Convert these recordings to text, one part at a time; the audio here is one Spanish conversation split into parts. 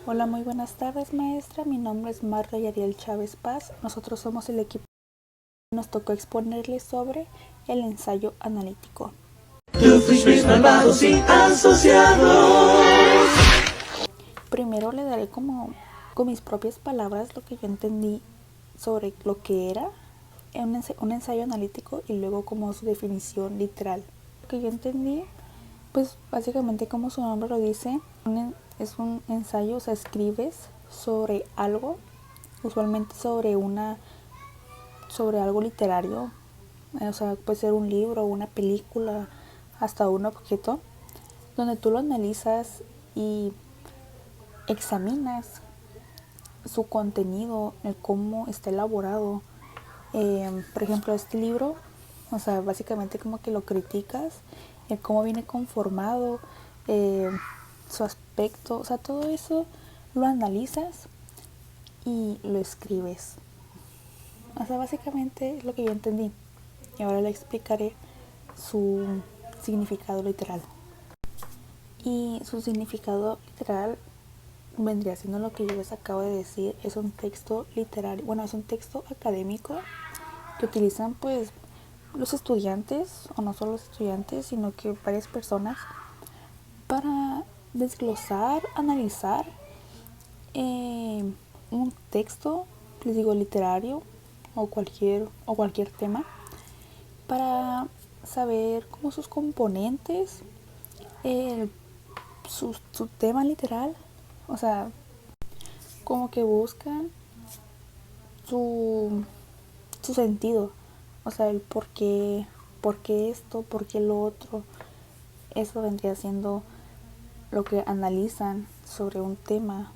Hola, muy buenas tardes, maestra. Mi nombre es Marta Yariel Chávez Paz. Nosotros somos el equipo que nos tocó exponerles sobre el ensayo analítico. Malvados y asociados. Primero le daré como con mis propias palabras lo que yo entendí sobre lo que era un ensayo analítico y luego como su definición literal. Lo que yo entendí, pues básicamente como su nombre lo dice, es un ensayo, o sea, escribes sobre algo, usualmente sobre algo literario, o sea, puede ser un libro, una película, hasta un objeto, donde tú lo analizas y examinas su contenido, el cómo está elaborado. Por ejemplo, este libro, o sea, básicamente como que lo criticas, el cómo viene conformado, su aspecto, o sea, todo eso lo analizas y lo escribes. O sea, básicamente es lo que yo entendí. Y ahora le explicaré su significado literal. Y su significado literal vendría siendo lo que yo les acabo de decir. Es un texto literario, bueno, es un texto académico que utilizan pues los estudiantes, o no solo los estudiantes, sino que varias personas, para desglosar, analizar un texto, les digo, literario o cualquier tema, para saber cómo sus componentes, su tema literal, o sea, como que buscan su, su sentido, o sea, el por qué esto, por qué lo otro. Eso vendría siendo lo que analizan sobre un tema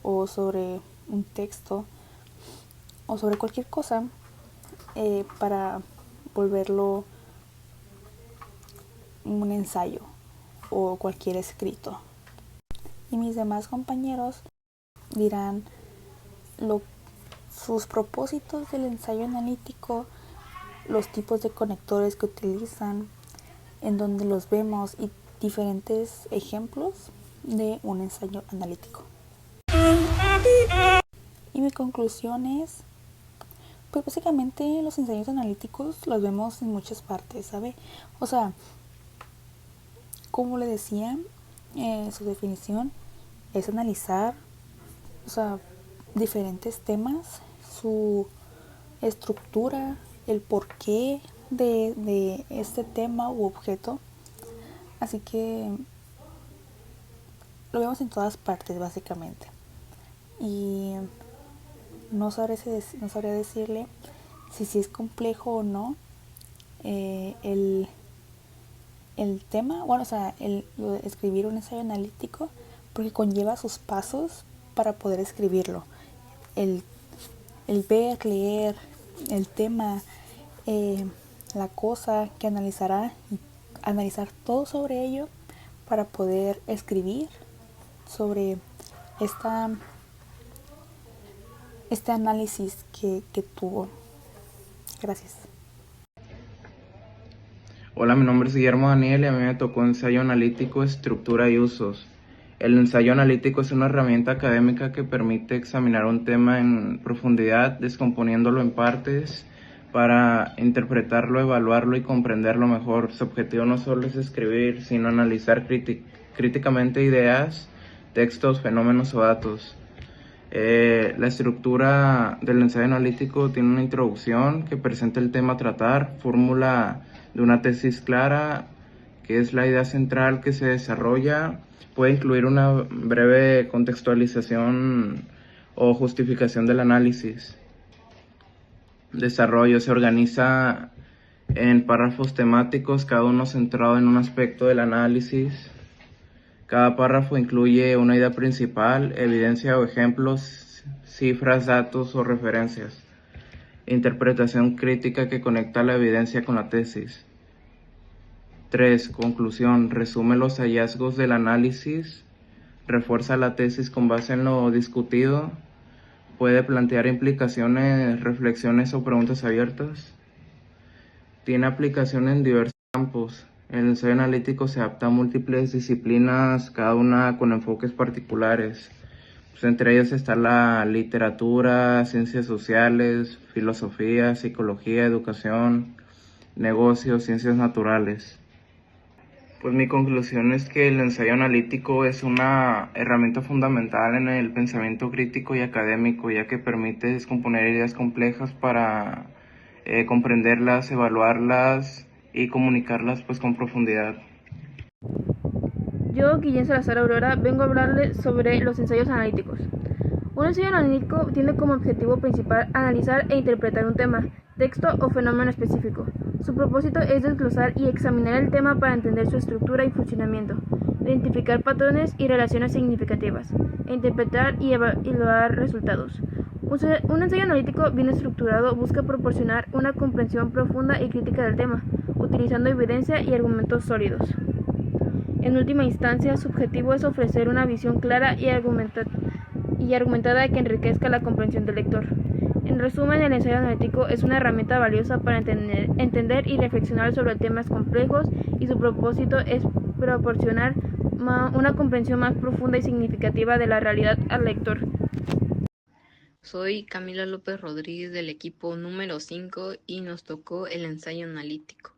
o sobre un texto o sobre cualquier cosa, para volverlo un ensayo o cualquier escrito. Y mis demás compañeros dirán sus propósitos del ensayo analítico, los tipos de conectores que utilizan, en donde los vemos y diferentes ejemplos de un ensayo analítico. Y mi conclusión es, pues básicamente los ensayos analíticos los vemos en muchas partes, ¿sabe? O sea, como le decía, su definición es analizar, o sea, diferentes temas, su estructura, el porqué de este tema u objeto. Así que lo vemos en todas partes básicamente. Y no sabría decirle si es complejo o no, el tema, bueno, o sea, escribir un ensayo analítico, porque conlleva sus pasos para poder escribirlo. El, el ver, leer el tema, la cosa que analizará, y analizar todo sobre ello para poder escribir sobre este análisis que tuvo. Gracias. Hola, mi nombre es Guillermo Daniel y a mí me tocó ensayo analítico, estructura y usos. El ensayo analítico es una herramienta académica que permite examinar un tema en profundidad, descomponiéndolo en partes para interpretarlo, evaluarlo y comprenderlo mejor. Su objetivo no solo es escribir, sino analizar críticamente ideas, textos, fenómenos o datos. La estructura del ensayo analítico tiene una introducción que presenta el tema a tratar, fórmula de una tesis clara, que es la idea central que se desarrolla, puede incluir una breve contextualización o justificación del análisis. Desarrollo se organiza en párrafos temáticos, cada uno centrado en un aspecto del análisis. Cada párrafo incluye una idea principal, evidencia o ejemplos, cifras, datos o referencias. Interpretación crítica que conecta la evidencia con la tesis. 3. Conclusión. Resume los hallazgos del análisis. Refuerza la tesis con base en lo discutido. Puede plantear implicaciones, reflexiones o preguntas abiertas. Tiene aplicación en diversos campos. El ensayo analítico se adapta a múltiples disciplinas, cada una con enfoques particulares. Pues entre ellos está la literatura, ciencias sociales, filosofía, psicología, educación, negocios, ciencias naturales. Pues mi conclusión es que el ensayo analítico es una herramienta fundamental en el pensamiento crítico y académico, ya que permite descomponer ideas complejas para comprenderlas, evaluarlas y comunicarlas pues con profundidad. Yo, Guillén Salazar Aurora, vengo a hablarles sobre los ensayos analíticos. Un ensayo analítico tiene como objetivo principal analizar e interpretar un tema, texto o fenómeno específico. Su propósito es desglosar y examinar el tema para entender su estructura y funcionamiento, identificar patrones y relaciones significativas, e interpretar y evaluar resultados. Un ensayo analítico bien estructurado busca proporcionar una comprensión profunda y crítica del tema, utilizando evidencia y argumentos sólidos. En última instancia, su objetivo es ofrecer una visión clara y argumentada que enriquezca la comprensión del lector. En resumen, el ensayo analítico es una herramienta valiosa para entender y reflexionar sobre temas complejos, y su propósito es proporcionar una comprensión más profunda y significativa de la realidad al lector. Soy Camila López Rodríguez del equipo número 5 y nos tocó el ensayo analítico.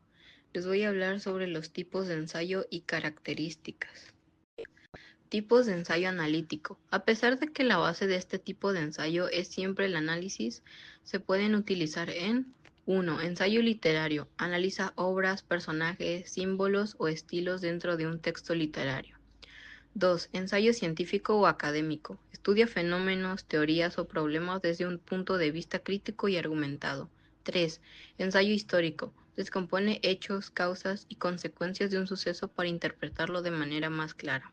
Les voy a hablar sobre los tipos de ensayo y características. Tipos de ensayo analítico. A pesar de que la base de este tipo de ensayo es siempre el análisis, se pueden utilizar en 1. Ensayo literario. Analiza obras, personajes, símbolos o estilos dentro de un texto literario. 2. Ensayo científico o académico. Estudia fenómenos, teorías o problemas desde un punto de vista crítico y argumentado. 3. Ensayo histórico. Descompone hechos, causas y consecuencias de un suceso para interpretarlo de manera más clara.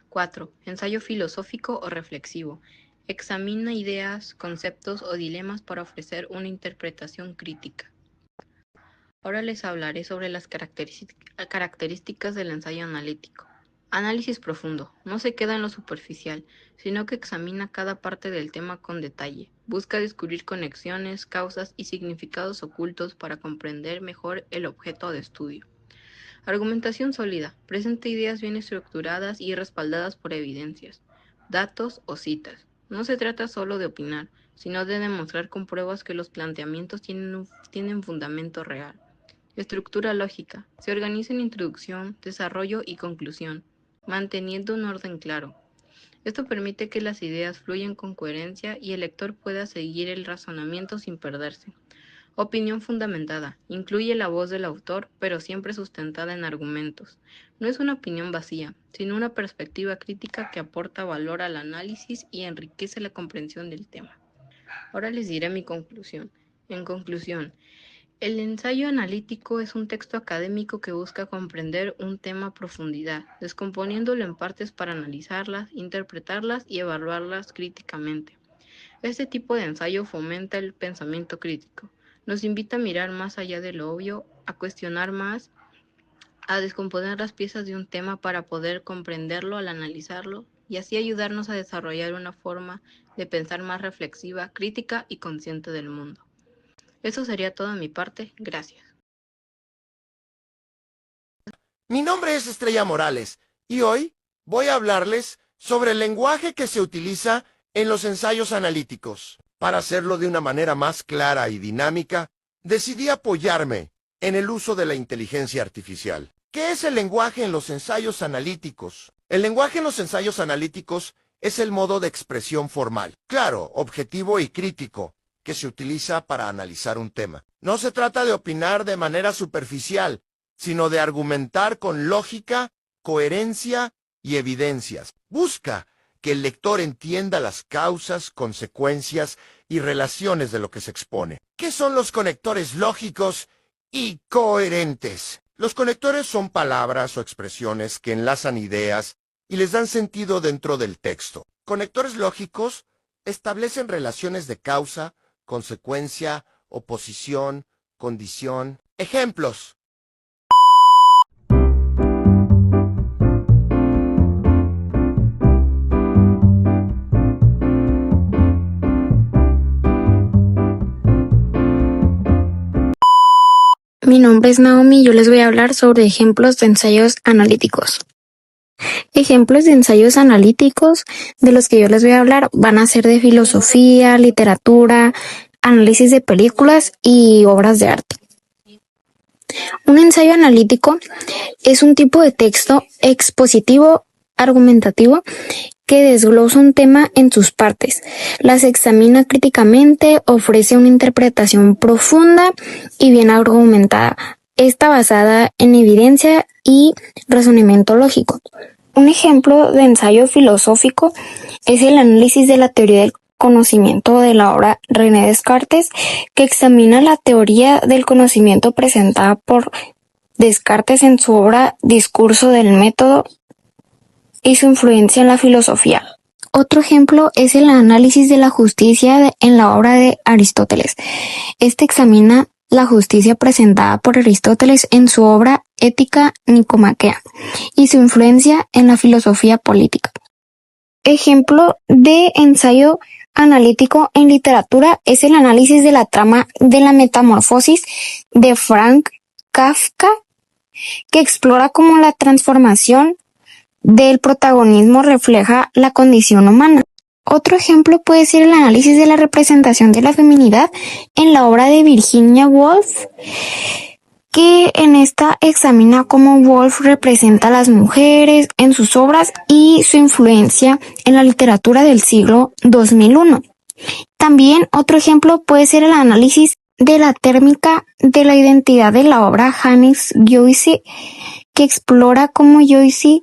4. Ensayo filosófico o reflexivo. Examina ideas, conceptos o dilemas para ofrecer una interpretación crítica. Ahora les hablaré sobre las características del ensayo analítico. Análisis profundo. No se queda en lo superficial, sino que examina cada parte del tema con detalle. Busca descubrir conexiones, causas y significados ocultos para comprender mejor el objeto de estudio. Argumentación sólida. Presenta ideas bien estructuradas y respaldadas por evidencias, datos o citas. No se trata solo de opinar, sino de demostrar con pruebas que los planteamientos tienen fundamento real. Estructura lógica. Se organiza en introducción, desarrollo y conclusión, manteniendo un orden claro. Esto permite que las ideas fluyan con coherencia y el lector pueda seguir el razonamiento sin perderse. Opinión fundamentada. Incluye la voz del autor, pero siempre sustentada en argumentos. No es una opinión vacía, sino una perspectiva crítica que aporta valor al análisis y enriquece la comprensión del tema. Ahora les diré mi conclusión. En conclusión, el ensayo analítico es un texto académico que busca comprender un tema a profundidad, descomponiéndolo en partes para analizarlas, interpretarlas y evaluarlas críticamente. Este tipo de ensayo fomenta el pensamiento crítico, nos invita a mirar más allá de lo obvio, a cuestionar más, a descomponer las piezas de un tema para poder comprenderlo al analizarlo y así ayudarnos a desarrollar una forma de pensar más reflexiva, crítica y consciente del mundo. Eso sería todo de mi parte. Gracias. Mi nombre es Estrella Morales y hoy voy a hablarles sobre el lenguaje que se utiliza en los ensayos analíticos. Para hacerlo de una manera más clara y dinámica, decidí apoyarme en el uso de la inteligencia artificial. ¿Qué es el lenguaje en los ensayos analíticos? El lenguaje en los ensayos analíticos es el modo de expresión formal, claro, objetivo y crítico, que se utiliza para analizar un tema. No se trata de opinar de manera superficial, sino de argumentar con lógica, coherencia y evidencias. Busca que el lector entienda las causas, consecuencias y relaciones de lo que se expone. ¿Qué son los conectores lógicos y coherentes? Los conectores son palabras o expresiones que enlazan ideas y les dan sentido dentro del texto. Conectores lógicos establecen relaciones de causa, consecuencia, oposición, condición. Ejemplos. Mi nombre es Naomi y yo les voy a hablar sobre ejemplos de ensayos analíticos. Ejemplos de ensayos analíticos de los que yo les voy a hablar van a ser de filosofía, literatura, análisis de películas y obras de arte. Un ensayo analítico es un tipo de texto expositivo, argumentativo, que desglosa un tema en sus partes, las examina críticamente, ofrece una interpretación profunda y bien argumentada. Está basada en evidencia y razonamiento lógico. Un ejemplo de ensayo filosófico es el análisis de la teoría del conocimiento de la obra René Descartes, que examina la teoría del conocimiento presentada por Descartes en su obra Discurso del método y su influencia en la filosofía. Otro ejemplo es el análisis de la justicia en la obra de Aristóteles. Este examina la justicia presentada por Aristóteles en su obra Ética Nicomaquea y su influencia en la filosofía política. Ejemplo de ensayo analítico en literatura es el análisis de la trama de la Metamorfosis de Franz Kafka, que explora cómo la transformación del protagonismo refleja la condición humana. Otro ejemplo puede ser el análisis de la representación de la feminidad en la obra de Virginia Woolf, que en esta examina cómo Woolf representa a las mujeres en sus obras y su influencia en la literatura del siglo 2001. También otro ejemplo puede ser el análisis de la térmica de la identidad de la obra James Joyce, que explora cómo Joyce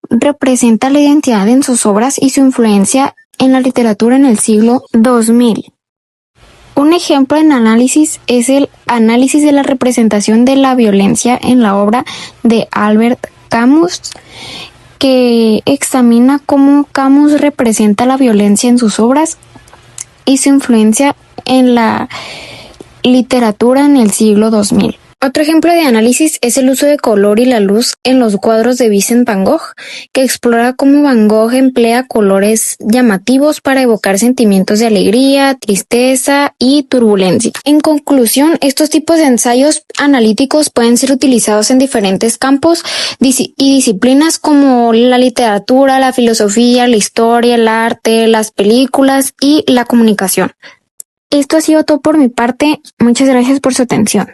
representa la identidad en sus obras y su influencia en la literatura en el siglo 2000. Un ejemplo en análisis es el análisis de la representación de la violencia en la obra de Albert Camus, que examina cómo Camus representa la violencia en sus obras y su influencia en la literatura en el siglo 2000. Otro ejemplo de análisis es el uso de color y la luz en los cuadros de Vincent Van Gogh, que explora cómo Van Gogh emplea colores llamativos para evocar sentimientos de alegría, tristeza y turbulencia. En conclusión, estos tipos de ensayos analíticos pueden ser utilizados en diferentes campos y disciplinas como la literatura, la filosofía, la historia, el arte, las películas y la comunicación. Esto ha sido todo por mi parte. Muchas gracias por su atención.